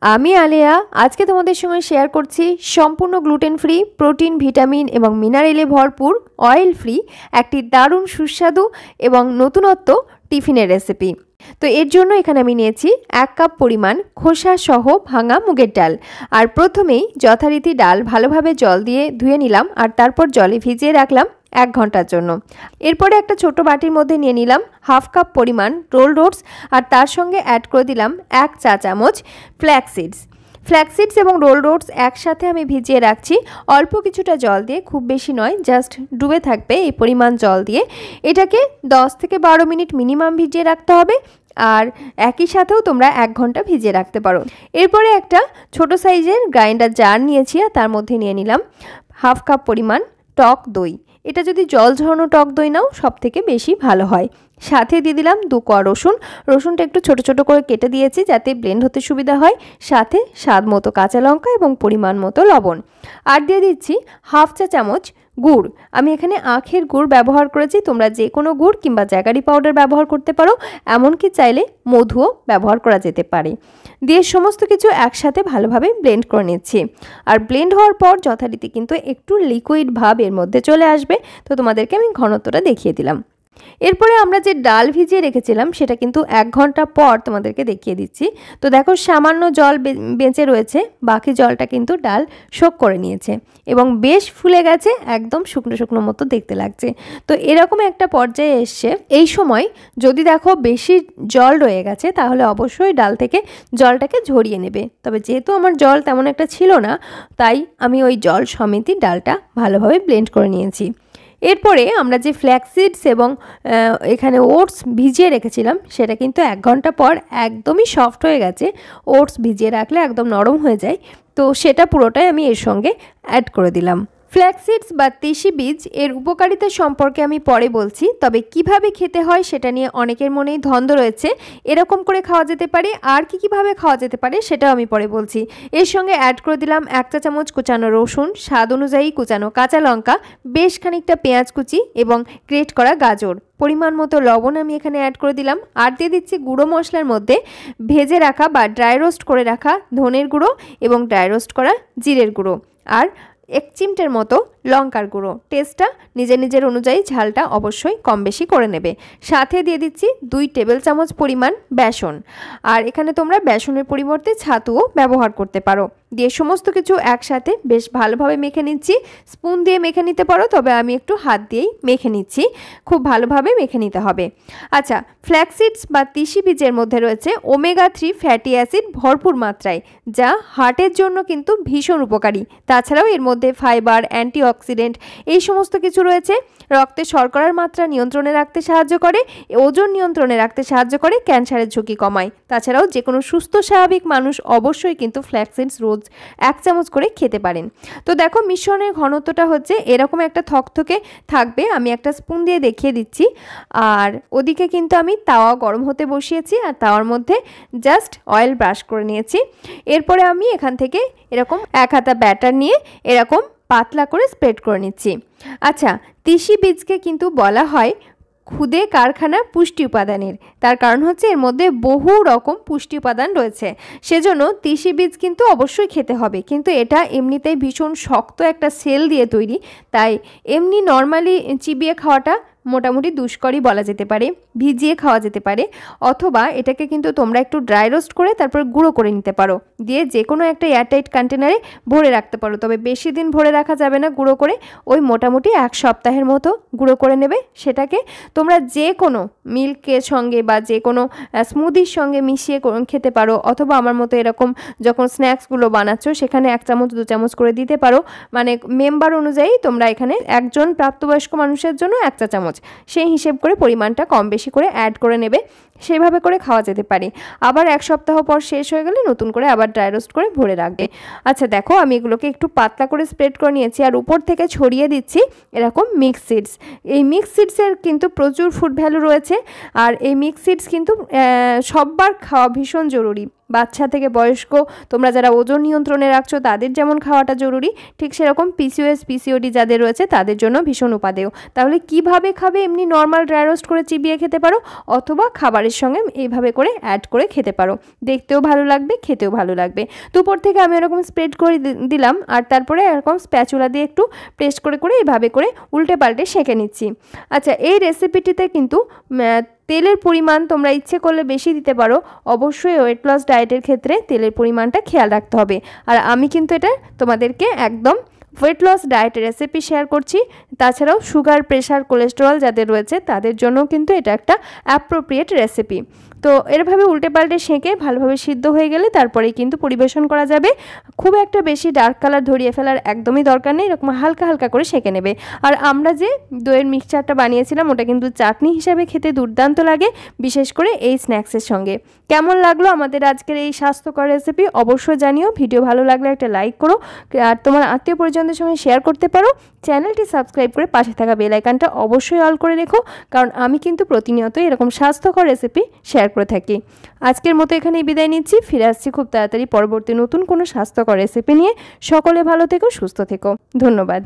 আমি আলেয়া আজকে তোমাদের সঙ্গে শেয়ার করছি সম্পূর্ণ গ্লুটেন ফ্রি, প্রোটিন, ভিটামিন এবং মিনারেলে ভরপুর, অয়েল ফ্রি একটি দারুণ সুস্বাদু এবং নতুনত্ব টিফিনের রেসিপি। তো এর জন্য এখানে আমি নিয়েছি 1 কাপ পরিমাণ খোসা সহ ভাঙা মুগের ডাল। আর প্রথমেই যথারীতি ডাল ভালোভাবে জল দিয়ে ধুয়ে নিলাম আর তারপর জলে ভিজিয়ে রাখলাম 1 ঘন্টার জন্য। এরপরে একটা ছোট বাটির মধ্যে নিয়ে নিলাম 1/2 কাপ পরিমাণ রোলড ওটস আর তার সঙ্গে অ্যাড করে দিলাম 1 চা চামচ ফ্ল্যাক্স সিডস এবং রোলড ওটস একসাথে আমি ভিজিয়ে রাখছি অল্প কিছুটা জল দিয়ে, খুব বেশি নয়, জাস্ট ডুবে থাকবে এই পরিমাণ জল দিয়ে। এটাকে 10 থেকে 12 মিনিট মিনিমাম ভিজিয়ে রাখতে হবে আর একই সাথেও তোমরা 1 ঘন্টা ভিজিয়ে রাখতে পারো। এরপরে একটা ছোট সাইজের গ্রাইন্ডার জার নিয়েছি আর তার মধ্যে নিয়ে নিলাম 1/2 কাপ পরিমাণ টক দই। এটা যদি জল ঝরানো টক দই নাও সব থেকে বেশি ভালো হয়। সাথে দিয়ে দিলাম 2 কোয়া রসুনটা একটু ছোট ছোট করে কেটে দিয়েছি যাতে ব্লেন্ড হতে সুবিধা হয়। সাথে স্বাদ মতো কাঁচা লঙ্কা এবং পরিমাণ মতো লবণ। আর দিয়ে দিচ্ছি 1/2 চা চামচ গুড়। আমি এখানে আখের গুড় ব্যবহার করেছি, তোমরা যে কোনো গুড় কিংবা জ্যাগারি পাউডার ব্যবহার করতে পারো, এমনকি চাইলে মধুও ব্যবহার করা যেতে পারে। দিয়ে সমস্ত কিছু একসাথে ভালোভাবে ব্লেন্ড করে নিচ্ছি। আর ব্লেন্ড হওয়ার পর যথারীতি কিন্তু একটু লিকুইড ভাব এর মধ্যে চলে আসবে, তো তোমাদেরকে আমি ঘনত্বটা দেখিয়ে দিলাম। এরপরে আমরা যে ডাল ভিজিয়ে রেখেছিলাম সেটা কিন্তু 1 ঘন্টা পর তোমাদেরকে দেখিয়ে দিচ্ছি। তো দেখো সামান্য জল বেঁচে রয়েছে, বাকি জলটা কিন্তু ডাল শোক করে নিয়েছে এবং বেশ ফুলে গেছে, একদম শুকনো শুকনো মতো দেখতে লাগছে। তো এরকম একটা পর্যায়ে এসছে। এই সময় যদি দেখো বেশি জল রয়ে গেছে তাহলে অবশ্যই ডাল থেকে জলটাকে ঝরিয়ে নেবে। তবে যেহেতু আমার জল তেমন একটা ছিল না, তাই আমি ওই জল সমেতই ডালটা ভালোভাবে ব্লেন্ড করে নিয়েছি। এরপরে আমরা যে ফ্ল্যাক্সিডস এবং এখানে ওটস ভিজিয়ে রেখেছিলাম সেটা কিন্তু 1 ঘন্টা পর একদমই সফট হয়ে গেছে। ওটস ভিজিয়ে রাখলে একদম নরম হয়ে যায়, তো সেটা পুরোটাই আমি এর সঙ্গে অ্যাড করে দিলাম। ফ্ল্যাক্সিডস বা তিসি বীজ এর উপকারিতা সম্পর্কে আমি পরে বলছি, তবে কিভাবে খেতে হয় সেটা নিয়ে অনেকের মনেই দ্বন্দ্ব রয়েছে। এরকম করে খাওয়া যেতে পারে, আর কীভাবে খাওয়া যেতে পারে সেটাও আমি পরে বলছি। এর সঙ্গে অ্যাড করে দিলাম 1 চা চামচ কুচানো রসুন, স্বাদ অনুযায়ী কুচানো কাঁচা লঙ্কা, বেশ খানিকটা পেঁয়াজ কুচি এবং গ্রেট করা গাজর, পরিমাণ মতো লবণ আমি এখানে অ্যাড করে দিলাম। আর দিয়ে দিচ্ছি গুঁড়ো মশলার মধ্যে ভেজে রাখা বা ড্রাই রোস্ট করে রাখা ধনের গুঁড়ো এবং ড্রাই রোস্ট করা জিরের গুঁড়ো আর 1 চিমটের মতো লঙ্কার গুঁড়ো। টেস্টটা নিজের অনুযায়ী ঝালটা অবশ্যই কম বেশি করে নেবে। সাথে দিয়ে দিচ্ছি 2 টেবিল চামচ পরিমাণ বেসন, আর এখানে তোমরা বেসনের পরিবর্তে ছাতুও ব্যবহার করতে পারো। দিয়ে সমস্ত কিছু একসাথে বেশ ভালোভাবে মেখে নিচ্ছি। স্পুন দিয়ে মেখে নিতে পারো, তবে আমি একটু হাত দিয়েই মেখে নিচ্ছি। খুব ভালোভাবে মেখে নিতে হবে। আচ্ছা, ফ্ল্যাক্সিডস বা তিসি বীজের মধ্যে রয়েছে ওমেগা 3 ফ্যাটি অ্যাসিড ভরপুর মাত্রায়, যা হার্টের জন্য কিন্তু ভীষণ উপকারী। তাছাড়াও এর মধ্যে ফাইবার, অ্যান্টিঅক্সিডেন্ট এই সমস্ত কিছু রয়েছে। রক্তে শর্করার মাত্রা নিয়ন্ত্রণে রাখতে সাহায্য করে, ওজন নিয়ন্ত্রণে রাখতে সাহায্য করে, ক্যান্সারের ঝুঁকি কমায়। তাছাড়াও যে কোনো সুস্থ স্বাভাবিক মানুষ অবশ্যই কিন্তু ফ্ল্যাক্সিডস রোজ 1 চামচ করে খেতে পারেন। তো দেখো মিশ্রণের ঘনত্বটা হচ্ছে এরকম একটা থকথকে থাকবে। আমি একটা স্পুন দিয়ে দেখিয়ে দিচ্ছি। আর ওদিকে কিন্তু আমি তাওয়া গরম হতে বসিয়েছি আর তাওয়ার মধ্যে জাস্ট অয়েল ব্রাশ করে নিয়েছি। এরপরে আমি এখান থেকে এরকম 1 হাতা ব্যাটার নিয়ে এরকম পাতলা করে স্প্রেড করে নিচ্ছি। আচ্ছা, তিসি বীজকে কিন্তু বলা হয় খুদে কারখানা পুষ্টি উপাদানের। তার কারণ হচ্ছে এর মধ্যে বহু রকম পুষ্টি উপাদান রয়েছে, সেজন্য তিসি বীজ কিন্তু অবশ্যই খেতে হবে। কিন্তু এটা এমনিতেই ভীষণ শক্ত একটা সেল দিয়ে তৈরি, তাই এমনি নর্মালি চিবিয়ে খাওয়াটা মোটামুটি দুষ্করই বলা যেতে পারে। ভিজিয়ে খাওয়া যেতে পারে, অথবা এটাকে কিন্তু তোমরা একটু ড্রাই রোস্ট করে তারপর গুঁড়ো করে নিতে পারো। দিয়ে যে কোনো একটা এয়ারটাইট কন্টেনারে ভরে রাখতে পারো, তবে বেশি দিন ভরে রাখা যাবে না। গুঁড়ো করে ওই মোটামুটি 1 সপ্তাহের মতো গুঁড়ো করে নেবে। সেটাকে তোমরা যে কোনো মিল্কের সঙ্গে বা যে কোনো স্মুদির সঙ্গে মিশিয়ে খেতে পারো, অথবা আমার মতো এরকম যখন স্ন্যাক্সগুলো বানাচ্ছ সেখানে 1 চামচ 2 চামচ করে দিতে পারো। মানে মেম্বার অনুযায়ী তোমরা এখানে একজন প্রাপ্তবয়স্ক মানুষের জন্য 1 চা চামচ, সেই হিসেব করে পরিমাণটা কম বেশি করে অ্যাড করে নেবে। সেভাবে করে খাওয়া যেতে পারে। আবার 1 সপ্তাহ পর শেষ হয়ে গেলে নতুন করে আবার ড্রাই রোস্ট করে ভরে রাখবে। আচ্ছা দেখো, আমি এগুলোকে একটু পাতলা করে স্প্রেড করে নিয়েছি আর উপর থেকে ছড়িয়ে দিচ্ছি এরকম মিক্স সিডস। এই মিক্স সিডসের কিন্তু প্রচুর ফুড ভ্যালু রয়েছে, আর এই মিক্স সিডস কিন্তু সববার খাওয়া ভীষণ জরুরি। বাচ্চা থেকে বয়স্ক, তোমরা যারা ওজন নিয়ন্ত্রণে রাখছো তাদের যেমন খাওয়াটা জরুরি, ঠিক সেরকম পিসিওএস পিসিওডি যাদের রয়েছে তাদের জন্য ভীষণ উপাদেয়। তাহলে কিভাবে খাবে? এমনি নর্মাল ড্রাই রোস্ট করে চিবিয়ে খেতে পারো, অথবা খাবারের সঙ্গে এইভাবে করে অ্যাড করে খেতে পারো। দেখতেও ভালো লাগবে, খেতেও ভালো লাগবে। দুপুর থেকে আমি এরকম স্প্রেড করে দিলাম, আর তারপরে এরকম স্প্যাচুলা দিয়ে একটু প্রেস করে করে এইভাবে করে উল্টে পাল্টে সেঁকে নিচ্ছি। আচ্ছা, এই রেসিপিটিতে কিন্তু তেলের পরিমাণ তোমরা ইচ্ছে করলে বেশি দিতে পারো। অবশ্যই ওয়েট লস ডায়েটের ক্ষেত্রে তেলের পরিমাণটা খেয়াল রাখতে হবে। আর আমি কিন্তু এটা তোমাদেরকে একদম ওয়েট লস ডায়েটের রেসিপি শেয়ার করছি। তাছাড়াও সুগার, প্রেশার, কোলেস্টেরল যাদের রয়েছে তাদের জন্য কিন্তু এটা একটা অ্যাপ্রোপ্রিয়েট রেসিপি। তো এরভাবে উল্টে পাল্টে সেঁকে ভালোভাবে সিদ্ধ হয়ে গেলে তারপরেই কিন্তু পরিবেশন করা যাবে। খুব একটা বেশি ডার্ক কালার ধরিয়ে ফেলার একদমই দরকার নেই, এরকম হালকা হালকা করে সেঁকে নেবে। আর আমরা যে দইয়ের মিক্সচারটা বানিয়েছিলাম ওটা কিন্তু চাটনি হিসাবে খেতে দুর্দান্ত লাগে, বিশেষ করে এই স্ন্যাক্সের সঙ্গে। কেমন লাগলো আমাদের আজকের এই স্বাস্থ্যকর রেসিপি অবশ্যই জানিও। ভিডিও ভালো লাগলে একটা লাইক করো, আর তোমার আত্মীয় পরিজনদের সঙ্গে শেয়ার করতে পারো। চ্যানেলটি সাবস্ক্রাইব করে পাশে থাকা বেল আইকনটা অবশ্যই অল করে রেখো, কারণ আমি কিন্তু প্রতিনিয়তই এরকম স্বাস্থ্যকর রেসিপি শেয়ার করে থাকি। আজকের মতো এখানেই বিদায় নিচ্ছি, ফিরে আসছি খুব তাড়াতাড়ি পরবর্তী নতুন কোনো স্বাস্থ্যকর রেসিপি নিয়ে। সকলে ভালো থেকো, সুস্থ থেকো, ধন্যবাদ।